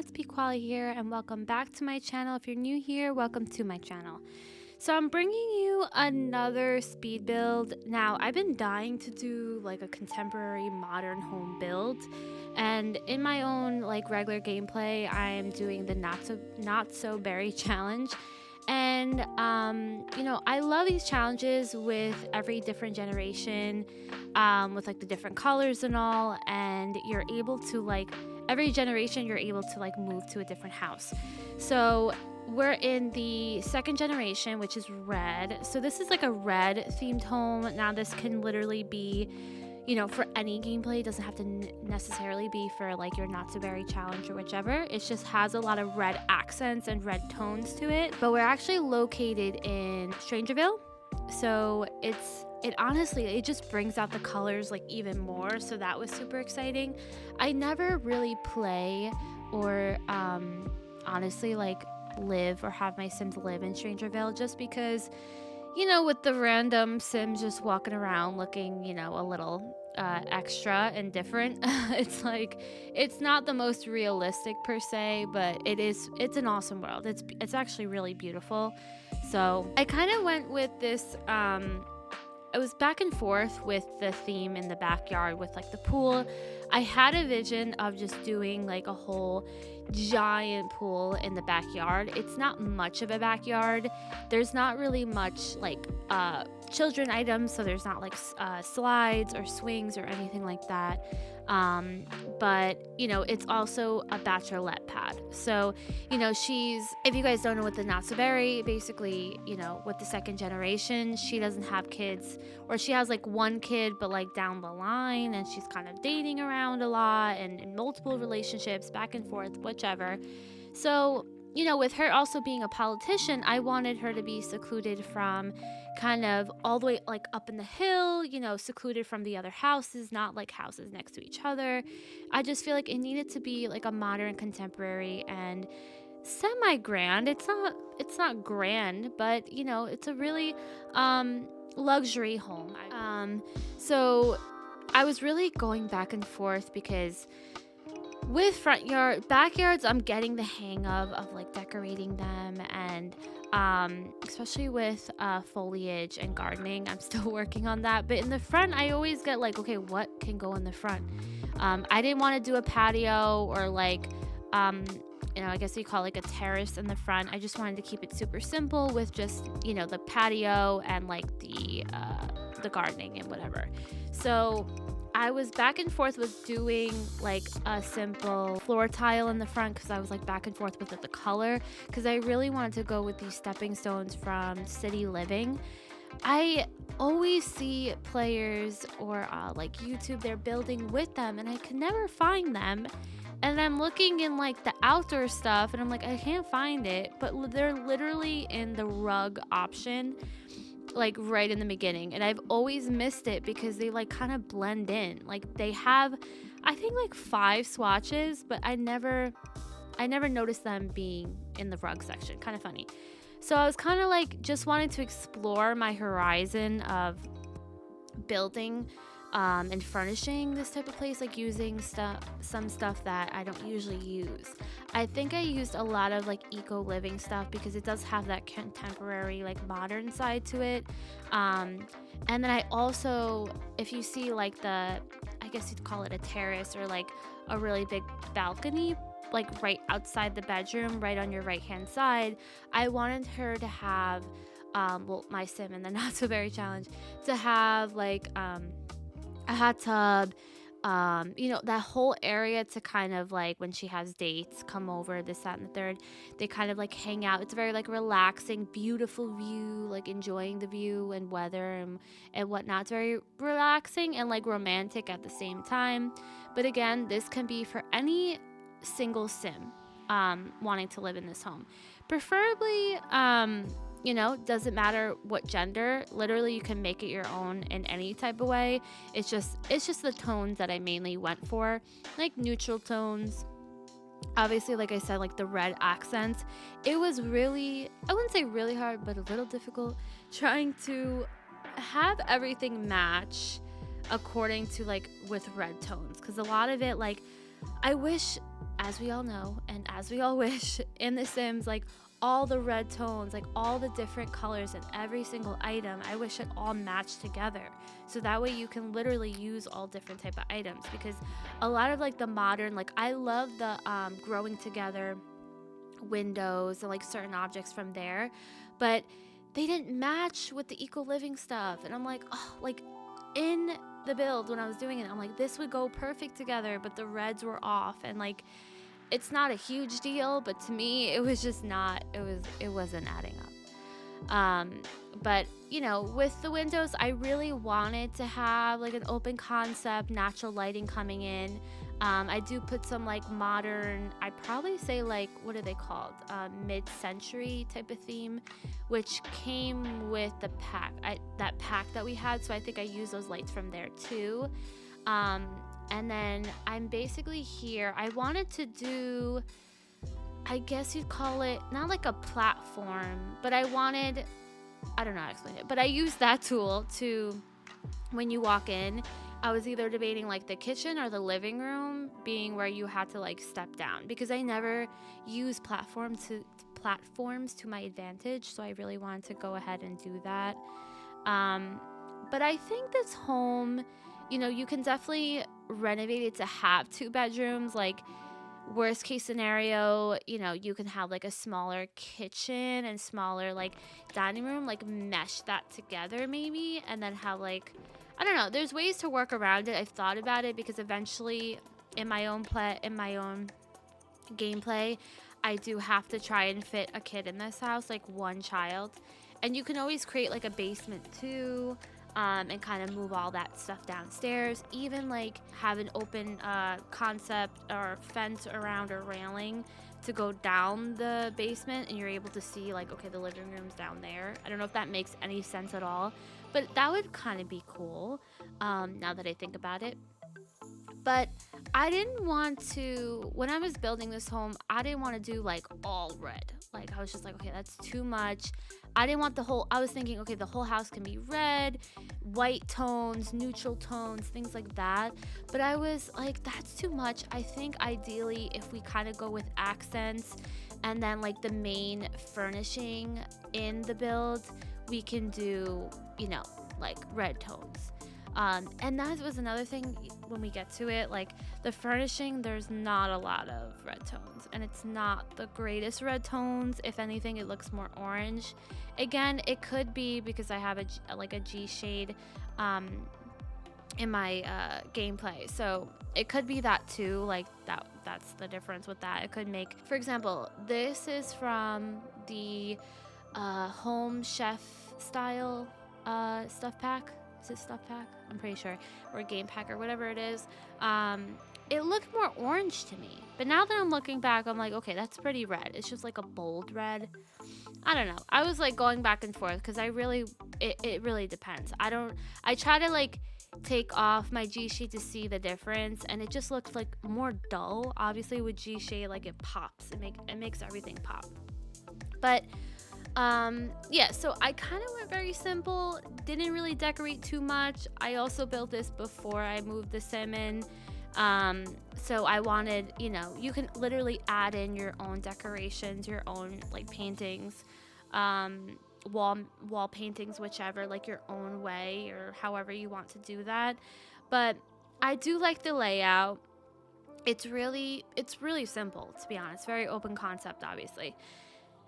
it's Pikoala here, and welcome back to my channel. If you're new here, welcome to my channel. So I'm bringing you another speed build. Now, I've been dying to do like a contemporary modern home build, and in my own like regular gameplay, I am doing the not so berry challenge. And you know, I love these challenges with every different generation, with like the different colors and all, and you're able to like every generation you're able to like move to a different house. So we're in the second generation, which is red. So this is like a red themed home. Now this can literally be, you know, for any gameplay. It doesn't have to necessarily be for like your not so berry challenge or whichever. It just has a lot of red accents and red tones to it. But we're actually located in StrangerVille, so it honestly, it just brings out the colors like even more. So that was super exciting. I never really play or honestly like live or have my Sims live in StrangerVille, just because, you know, with the random Sims just walking around looking, you know, a little extra and different. It's like, it's not the most realistic per se, but it's an awesome world. It's actually really beautiful. So I kind of went with this, I was back and forth with the theme in the backyard with like the pool. I had a vision of just doing like a whole giant pool in the backyard. It's not much of a backyard. There's not really much like children items, so there's not like slides or swings or anything like that. But you know, it's also a bachelorette pad. So, you know, if you guys don't know what the not so berry, basically, you know, with the second generation, she doesn't have kids, or she has like one kid, but like down the line, and she's kind of dating around a lot and in multiple relationships back and forth, whichever. So, you know, with her also being a politician, I wanted her to be secluded from kind of all the way like up in the hill, you know, secluded from the other houses, not like houses next to each other. I just feel like it needed to be like a modern, contemporary, and semi-grand. It's not grand, but you know, it's a really luxury home. So I was really going back and forth because with backyards, I'm getting the hang of like decorating them, and especially with foliage and gardening, I'm still working on that. But in the front, I always get like, okay, what can go in the front? I didn't want to do a patio or like, you know, I guess you call it like a terrace in the front. I just wanted to keep it super simple with just, you know, the patio and like the gardening and whatever. So I was back and forth with doing like a simple floor tile in the front, because I was like back and forth with the color, because I really wanted to go with these stepping stones from City Living. I always see players or like YouTube, they're building with them, and I can never find them. And I'm looking in like the outdoor stuff, and I'm like, I can't find it, but they're literally in the rug option, like right in the beginning, and I've always missed it because they like kind of blend in. Like they have, I think, like 5 swatches, but I never noticed them being in the rug section. Kind of funny. So I was kind of like just wanting to explore my horizon of building and furnishing this type of place, like using some stuff that I don't usually use. I think I used a lot of like eco living stuff because it does have that contemporary like modern side to it. And then I also, if you see like I guess you'd call it a terrace, or like a really big balcony, like right outside the bedroom, right on your right hand side, I wanted her to have well, my sim in the not so berry challenge, to have like a hot tub, you know, that whole area to kind of like, when she has dates come over, this, that, and the third, they kind of like hang out. It's very like relaxing, beautiful view, like enjoying the view and weather and whatnot. It's very relaxing and like romantic at the same time. But again, this can be for any single sim wanting to live in this home, preferably you know, doesn't matter what gender. Literally, you can make it your own in any type of way. It's just the tones that I mainly went for, like neutral tones. Obviously, like I said, like the red accents. It was really, I wouldn't say really hard, but a little difficult trying to have everything match according to like with red tones, because a lot of it, like, I wish as we all know and as we all wish in The Sims, like all the red tones, like all the different colors in every single item, I wish it all matched together. So that way you can literally use all different type of items, because a lot of like the modern, like I love the growing together windows and like certain objects from there, but they didn't match with the eco living stuff. And I'm like, oh, like in the build when I was doing it, I'm like, this would go perfect together, but the reds were off. And like, it's not a huge deal, but to me it was just not, it wasn't adding up. But you know, with the windows, I really wanted to have like an open concept, natural lighting coming in. I do put some like modern, I'd probably say like, what are they called? Mid-century type of theme, which came with the pack, that pack that we had. So I think I used those lights from there too. And then I'm basically here. I wanted to do, I guess you'd call it, not like a platform, but I don't know how to explain it, but I used that tool to, when you walk in, I was either debating like the kitchen or the living room being where you had to like step down, because I never use platforms to my advantage. So I really wanted to go ahead and do that. But I think this home, you know, you can definitely renovate it to have 2 bedrooms. Like worst case scenario, you know, you can have like a smaller kitchen and smaller like dining room, like mesh that together maybe, and then have like, I don't know, there's ways to work around it. I've thought about it, because eventually in my own gameplay, I do have to try and fit a kid in this house, like one child. And you can always create like a basement too, and kind of move all that stuff downstairs. Even like have an open concept or fence around or railing to go down the basement, and you're able to see like, okay, the living room's down there. I don't know if that makes any sense at all, but that would kind of be cool, now that I think about it. But I didn't want to, when I was building this home, I didn't want to do like all red. Like I was just like, okay, that's too much. I didn't want I was thinking, okay, the whole house can be red, white tones, neutral tones, things like that. But I was like, that's too much. I think ideally if we kind of go with accents, and then like the main furnishing in the build, we can do, you know, like red tones. And that was another thing when we get to it, like the furnishing, there's not a lot of red tones, and it's not the greatest red tones. If anything, it looks more orange. Again, it could be because I have a G shade in my gameplay, so it could be that too. Like that's the difference with that. It could make, for example, this is from the home chef style stuff pack. Is it stuff pack? I'm pretty sure. Or game pack or whatever it is. It looked more orange to me. But now that I'm looking back, I'm like, okay, that's pretty red. It's just like a bold red. I don't know. I was like going back and forth, because it really depends. I try to like take off my G shade to see the difference, and it just looked like more dull. Obviously with G shade, like it pops. It makes everything pop. But yeah, so I kind of went very simple, didn't really decorate too much. I also built this before I moved the sim in, so I wanted, you know, you can literally add in your own decorations, your own like paintings, wall paintings, whichever, like your own way or however you want to do that. But I do like the layout. It's really simple, to be honest. Very open concept, obviously.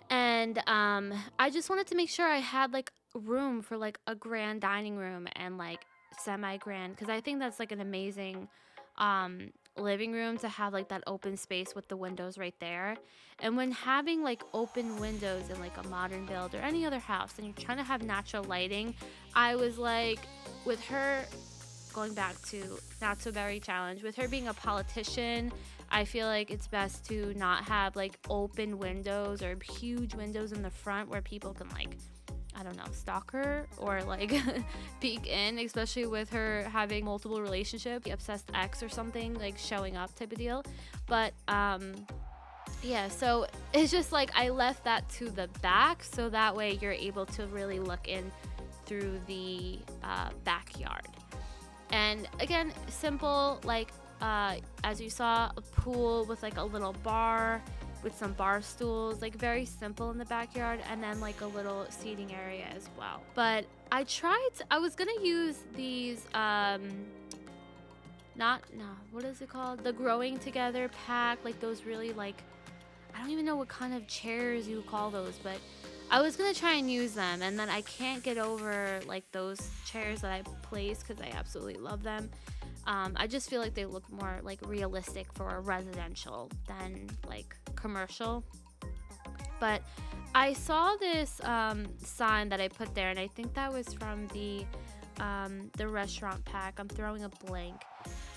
And I just wanted to make sure I had like room for like a grand dining room and like semi-grand, because I think that's like an amazing living room to have like that open space with the windows right there. And when having like open windows in like a modern build or any other house, and you're trying to have natural lighting, I was like, with her, going back to Not So Berry Challenge, with her being a politician, I feel like it's best to not have like open windows or huge windows in the front where people can like, I don't know, stalk her or like peek in, especially with her having multiple relationships, obsessed ex or something like showing up type of deal. But yeah, so it's just like I left that to the back, so that way you're able to really look in through the backyard. And again, simple, like as you saw, a pool with like a little bar with some bar stools, like very simple in the backyard, and then like a little seating area as well. But I was gonna use these what is it called, the growing together pack, like those really, like, I don't even know what kind of chairs you call those, but I was gonna try and use them, and then I can't get over like those chairs that I placed because I absolutely love them. I just feel like they look more like realistic for a residential than like commercial. But I saw this sign that I put there, and I think that was from the restaurant pack. I'm throwing a blank.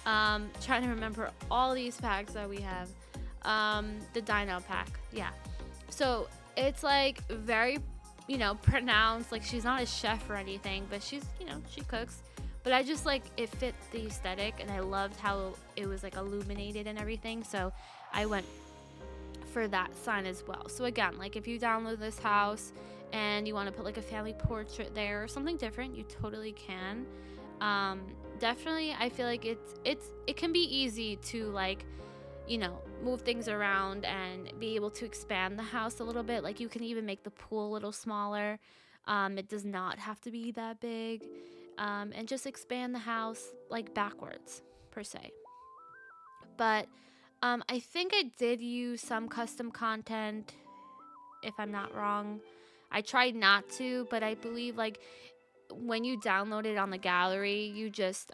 Trying to remember all these packs that we have. The dino pack, yeah. So it's like very, pronounced. Like, she's not a chef or anything, but she's, she cooks. But I just like, it fit the aesthetic, and I loved how it was like illuminated and everything. So I went for that sign as well. So again, like, if you download this house and you want to put like a family portrait there or something different, you totally can. Definitely, I feel like it can be easy to like, move things around and be able to expand the house a little bit. Like, you can even make the pool a little smaller. It does not have to be that big. And just expand the house like backwards per se. But I think I did use some custom content, if I'm not wrong. I tried not to, but I believe like when you download it on the gallery, you just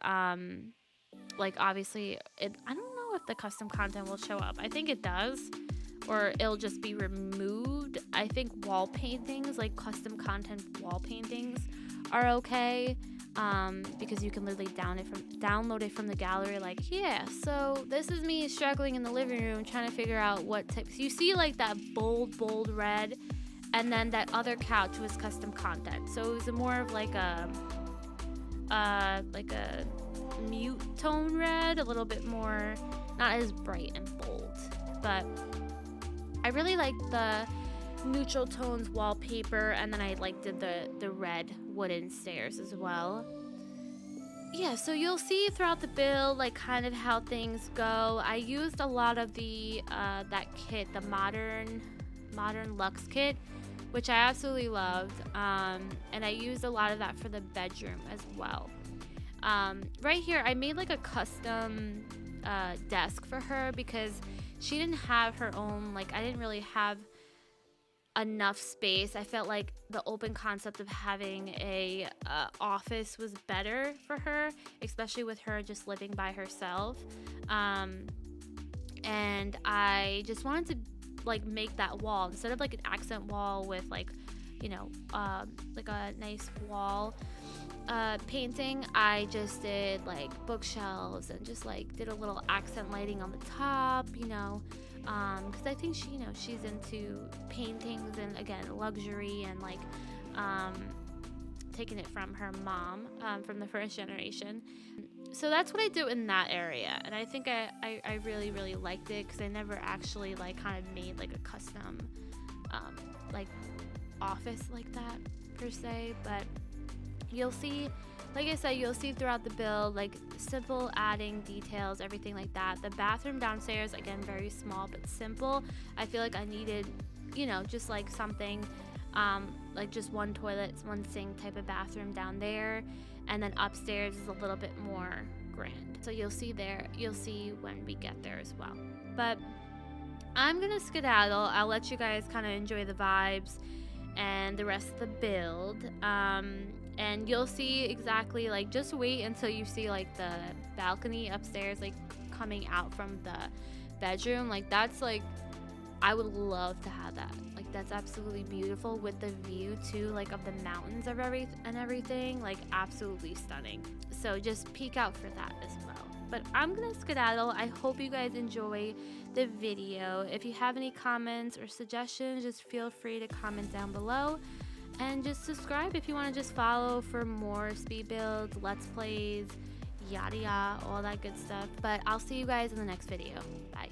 like, obviously I don't know if the custom content will show up. I think it does, or it'll just be removed. I think wall paintings, like custom content wall paintings, are okay. Because you can literally download it from the gallery. Like, yeah, so this is me struggling in the living room trying to figure out what types. You see like that bold red, and then that other couch was custom content. So it was more of like a mute tone red, a little bit more, not as bright and bold. But I really like the neutral tones wallpaper, and then I like did the red wooden stairs as well. Yeah, so you'll see throughout the build like kind of how things go. I used a lot of the that kit, the modern luxe kit, which I absolutely loved, and I used a lot of that for the bedroom as well. Right here I made like a custom desk for her because she didn't have her own, like, I didn't really have enough space. I felt like the open concept of having a office was better for her, especially with her just living by herself. And I just wanted to like make that wall, instead of like an accent wall with like, like a nice wall painting, I just did like bookshelves and just like did a little accent lighting on the top, because I think she's into paintings and, again, luxury, and like taking it from her mom, from the first generation. So that's what I do in that area, and I think I really liked it, because I never actually like kind of made like a custom like office like that per se. But you'll see, like I said, you'll see throughout the build, like simple adding details, everything like that. The bathroom downstairs, again, very small but simple. I feel like I needed, just like something, like just one toilet, one sink type of bathroom down there. And then upstairs is a little bit more grand. So you'll see when we get there as well. But I'm gonna skedaddle. I'll let you guys kind of enjoy the vibes and the rest of the build. And you'll see exactly, like, just wait until you see like the balcony upstairs, like coming out from the bedroom. Like, that's like, I would love to have that. Like, that's absolutely beautiful, with the view too, like of the mountains of everything. Like, absolutely stunning. So just peek out for that as well. But I'm gonna skedaddle. I hope you guys enjoy the video. If you have any comments or suggestions, just feel free to comment down below. And just subscribe if you want to just follow for more speed builds, let's plays, yada yada, all that good stuff. But I'll see you guys in the next video. Bye.